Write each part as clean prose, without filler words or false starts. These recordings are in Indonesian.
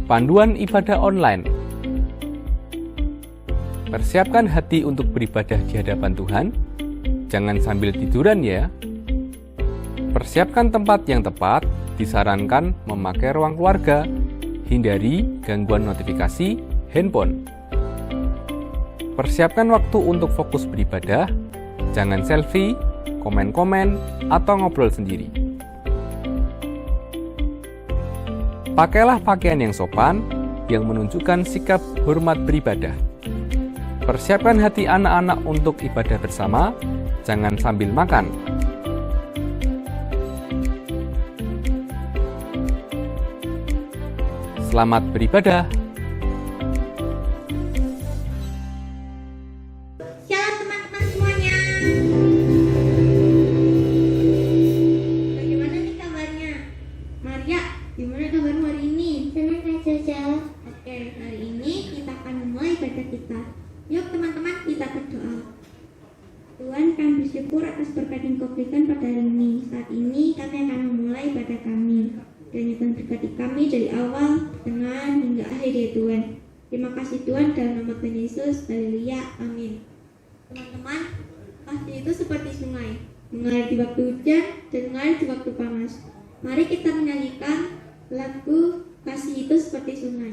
Panduan ibadah online. Persiapkan hati untuk beribadah di hadapan Tuhan. Jangan sambil tiduran ya. Persiapkan tempat yang tepat. Disarankan memakai ruang keluarga. Hindari gangguan notifikasi handphone. Persiapkan waktu untuk fokus beribadah. Jangan selfie, komen-komen, atau ngobrol sendiri. Pakailah pakaian yang sopan, yang menunjukkan sikap hormat beribadah. Persiapkan hati anak-anak untuk ibadah bersama, jangan sambil makan. Selamat beribadah. Shalom teman-teman semuanya. Bagaimana nih kabarnya? Maria, gimana kabarmu hari ini? Senang Kak Jojo. Oke, hari ini kita akan memulai ibadah kita. Yuk teman-teman, kita berdoa. Tuhan, kami bersyukur atas berkat yang Kau berikan pada hari ini. Saat ini kami akan memulai ibadah kami. Dan Tuhan berkati kami dari awal, tengah, hingga akhir ya Tuhan. Terima kasih Tuhan, dalam nama Tuhan Yesus. Haleluya, amin. Teman-teman, kasih itu seperti sungai, mengalir di waktu hujan dan mengalir di waktu panas. Mari kita menyanyikan lagu Kasih Itu Seperti Sungai.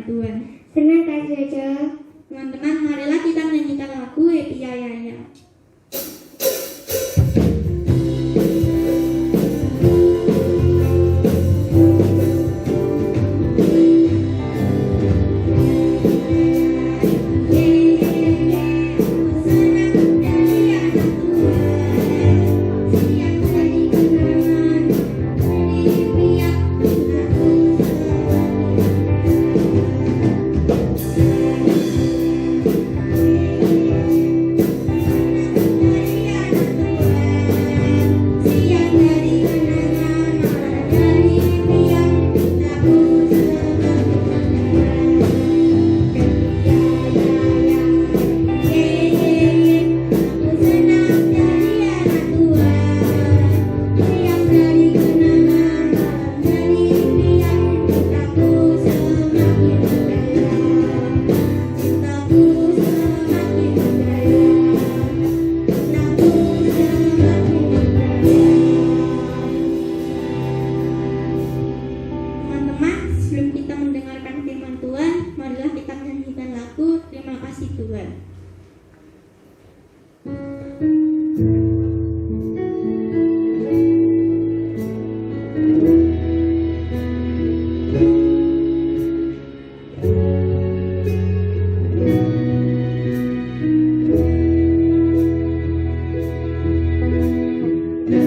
firman Tuhan. Senang Kak Jojo. Teman-teman, marilah kita menyanyikan lagu Happy Ya Ya Ya. Sebelum kita mendengarkan firman Tuhan, marilah kita menyanyikan lagu Terima Kasih Tuhan. Kasih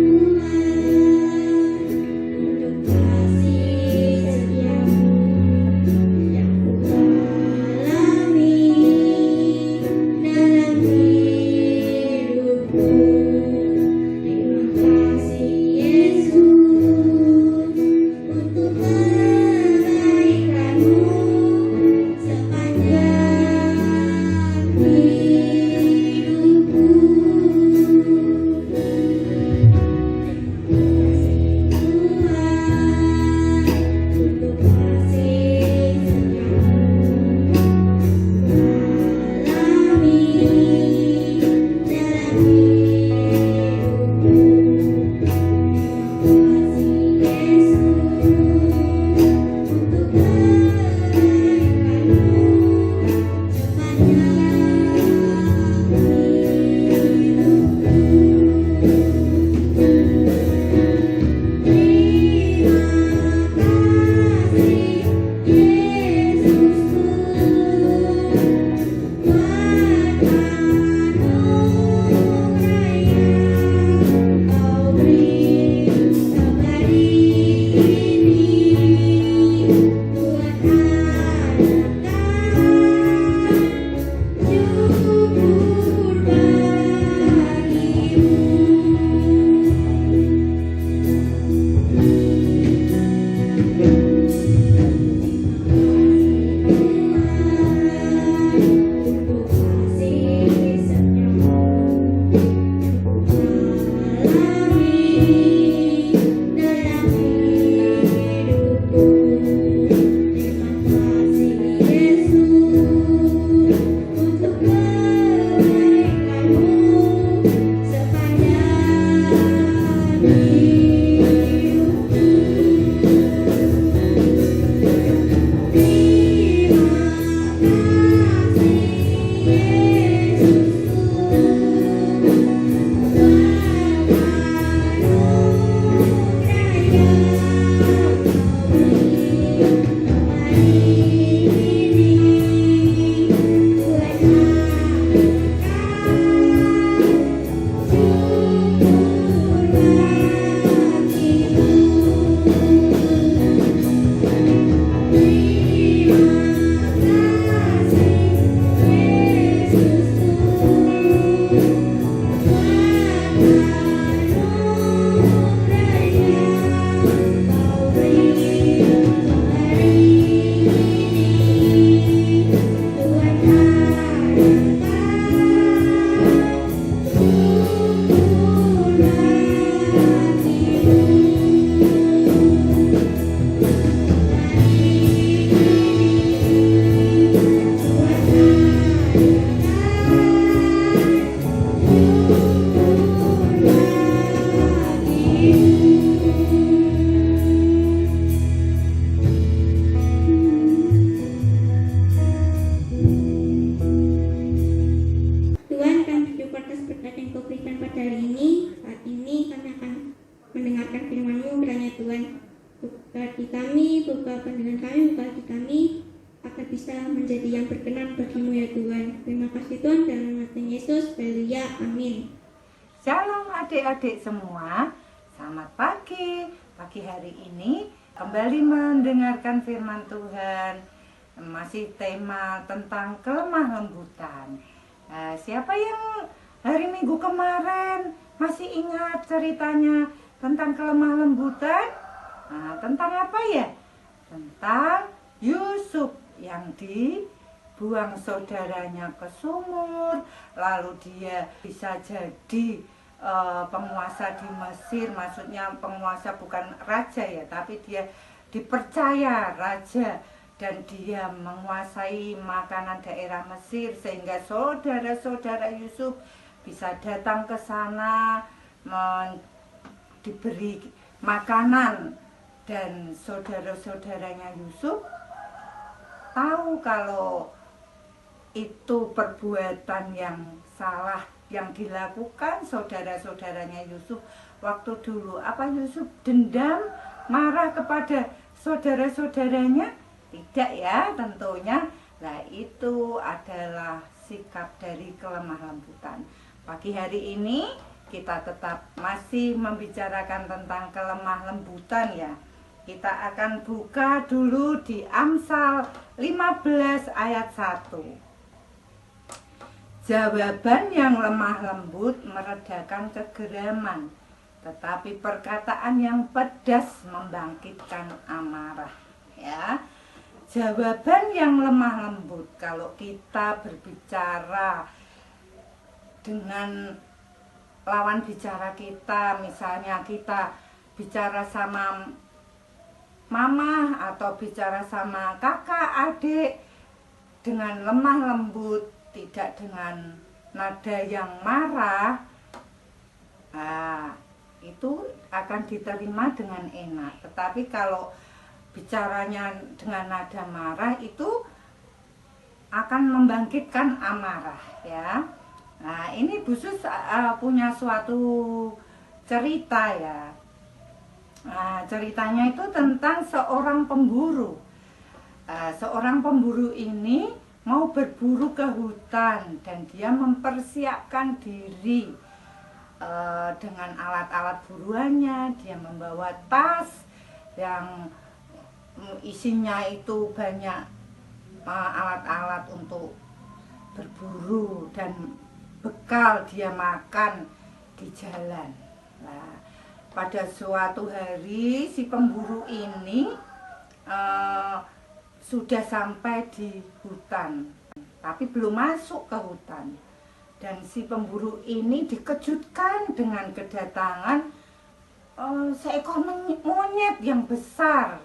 Tuhan, untuk kasih setiamu. ya Tuhan. Buka hati kami, buka pandangan kami, buka hati kami, agar bisa menjadi yang berkenan bagi-Mu ya Tuhan. Terima kasih Tuhan, dalam nama Yesus, haleluya, amin. Shalom adik-adik semua, selamat pagi. Pagi hari ini kembali mendengarkan firman Tuhan. Masih tema tentang kelemah lembutan. Siapa yang hari Minggu kemarin masih ingat ceritanya tentang kelemah lembutan? Tentang apa ya? Tentang Yusuf yang dibuang saudaranya ke sumur, lalu dia bisa jadi penguasa di Mesir. Maksudnya penguasa bukan raja ya, tapi dia dipercaya raja dan dia menguasai makanan daerah Mesir, sehingga saudara-saudara Yusuf bisa datang ke sana diberi makanan. Dan saudara-saudaranya Yusuf tahu kalau itu perbuatan yang salah yang dilakukan saudara-saudaranya Yusuf waktu dulu. Apa Yusuf dendam, marah kepada saudara-saudaranya? Tidak ya, tentunya. Nah, itu adalah sikap dari kelemah lembutan. Pagi hari ini kita tetap masih membicarakan tentang kelemah lembutan ya. Kita akan buka dulu di Amsal 15 ayat 1. Jawaban yang lemah lembut meredakan kegeraman, tetapi perkataan yang pedas membangkitkan amarah. Ya, jawaban yang lemah lembut kalau kita berbicara dengan lawan bicara kita, misalnya kita bicara sama mama atau bicara sama kakak, adik dengan lemah lembut, tidak dengan nada yang marah, itu akan diterima dengan enak. Tetapi kalau bicaranya dengan nada marah, itu akan membangkitkan amarah ya. Nah, ini Bu Sus punya suatu cerita ya. Nah, ceritanya itu tentang seorang pemburu. Seorang pemburu ini mau berburu ke hutan dan dia mempersiapkan diri dengan alat-alat buruannya. Dia membawa tas yang isinya itu banyak alat-alat untuk berburu dan bekal dia makan di jalan. Nah, pada suatu hari si pemburu ini sudah sampai di hutan, tapi belum masuk ke hutan. Dan si pemburu ini dikejutkan dengan kedatangan seekor monyet yang besar,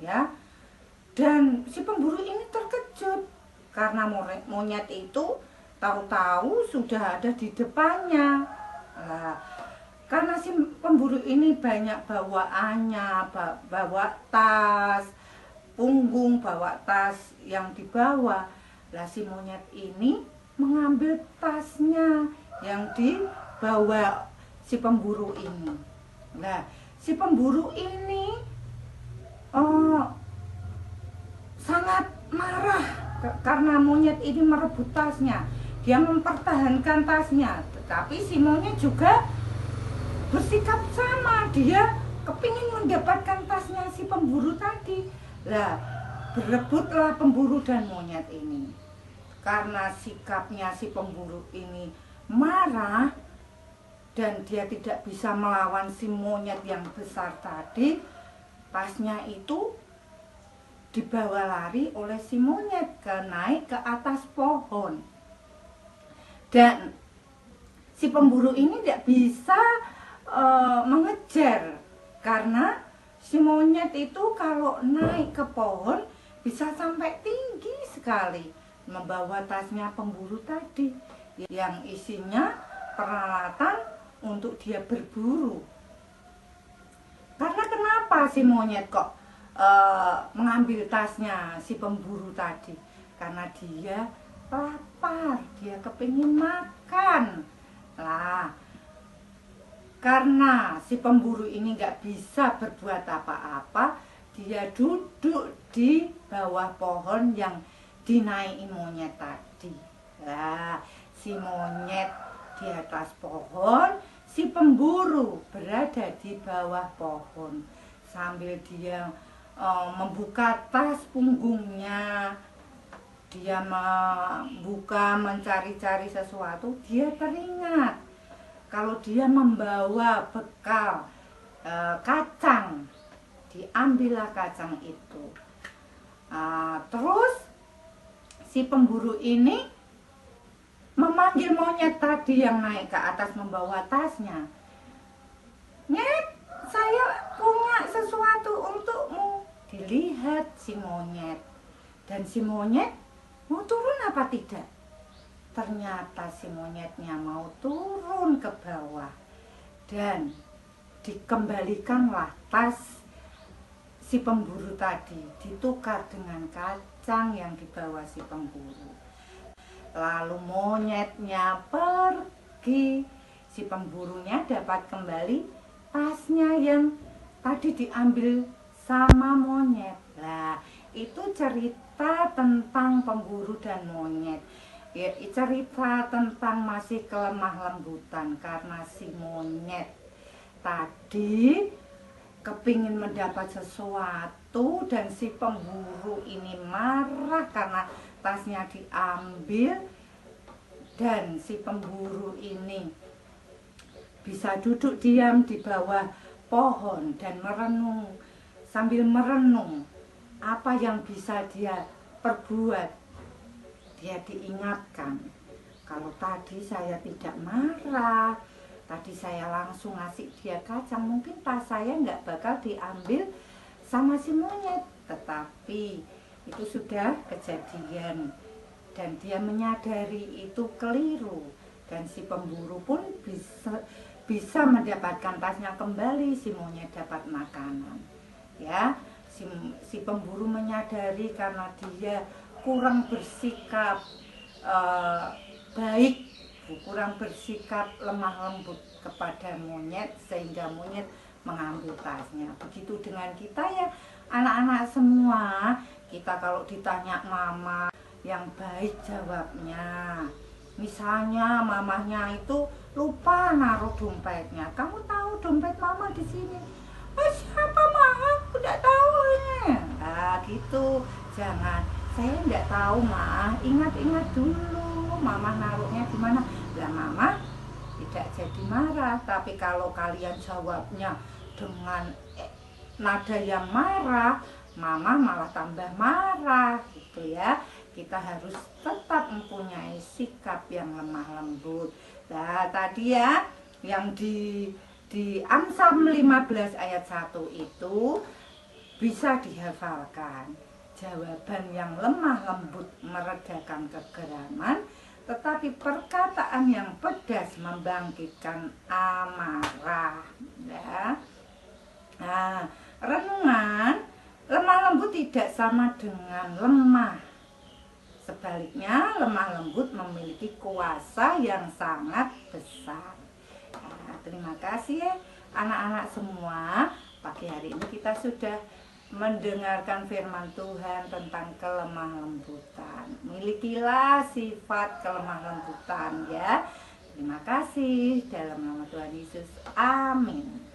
ya. Dan si pemburu ini terkejut karena monyet itu tahu-tahu sudah ada di depannya. Nah, karena si pemburu ini banyak bawaannya, bawa tas, punggung, bawa tas yang dibawa. Lah si monyet ini mengambil tasnya yang dibawa si pemburu ini. Nah, si pemburu ini sangat marah karena monyet ini merebut tasnya. Dia mempertahankan tasnya, tetapi si monyet juga bersikap sama, dia kepingin mendapatkan tasnya si pemburu tadi. Lah, berebutlah pemburu dan monyet ini. Karena sikapnya si pemburu ini marah dan dia tidak bisa melawan si monyet yang besar tadi, tasnya itu dibawa lari oleh si monyet naik ke atas pohon. Dan si pemburu ini tidak bisa mengejar karena si monyet itu kalau naik ke pohon bisa sampai tinggi sekali, membawa tasnya pemburu tadi yang isinya peralatan untuk dia berburu. Karena kenapa si monyet kok mengambil tasnya si pemburu tadi? Karena dia lapar, dia kepingin makan. Lah, Karena si pemburu ini nggak bisa berbuat apa-apa, dia duduk di bawah pohon yang dinaiki monyet tadi. Nah, si monyet di atas pohon, si pemburu berada di bawah pohon. Sambil dia membuka tas punggungnya, dia membuka mencari-cari sesuatu, dia teringat kalau dia membawa bekal kacang, diambillah kacang itu. Terus si pemburu ini memanggil monyet tadi yang naik ke atas membawa tasnya. Nyet, saya punya sesuatu untukmu. Dilihat si monyet, dan si monyet mau turun apa tidak? Ternyata si monyetnya mau turun ke bawah, dan dikembalikanlah tas si pemburu tadi, ditukar dengan kacang yang dibawa si pemburu. Lalu monyetnya pergi, si pemburunya dapat kembali tasnya yang tadi diambil sama monyet. Nah, itu cerita tentang pemburu dan monyet. Ya, cerita tentang masih kelemah lembutan, karena si monyet tadi kepingin mendapat sesuatu dan si pemburu ini marah karena tasnya diambil, dan si pemburu ini bisa duduk diam di bawah pohon dan merenung, sambil merenung apa yang bisa dia perbuat. Dia diingatkan, kalau tadi saya tidak marah, tadi saya langsung ngasih dia kacang, mungkin tas saya nggak bakal diambil sama si monyet. Tetapi itu sudah kejadian, dan dia menyadari itu keliru, dan si pemburu pun bisa mendapatkan tasnya kembali, si monyet dapat makanan. Ya, si pemburu menyadari karena dia kurang bersikap baik, kurang bersikap lemah lembut kepada monyet, sehingga monyet mengambil tasnya. Begitu dengan kita ya anak-anak semua, kita kalau ditanya mama yang baik jawabnya. Misalnya mamahnya itu lupa naruh dompetnya, kamu tahu dompet mama di sini? Siapa mama? Aku tidak tahu. Nah gitu, jangan. Saya tidak tahu, Ma. Ingat-ingat dulu, Mama naruhnya di mana. Lah, Mama tidak jadi marah. Tapi kalau kalian jawabnya dengan nada yang marah, Mama malah tambah marah, gitu ya. Kita harus tetap mempunyai sikap yang lemah lembut. Nah, tadi ya, yang di Amsal 15 ayat 1 itu bisa dihafalkan. Jawaban yang lemah lembut meredakan kegeraman, tetapi perkataan yang pedas membangkitkan amarah. Ya. Nah, renungan, lemah lembut tidak sama dengan lemah. Sebaliknya, lemah lembut memiliki kuasa yang sangat besar. Nah, terima kasih ya anak-anak semua. Pagi hari ini kita sudah mendengarkan firman Tuhan tentang kelemah lembutan. Milikilah sifat kelemah lembutan ya. Terima kasih, dalam nama Tuhan Yesus. Amin.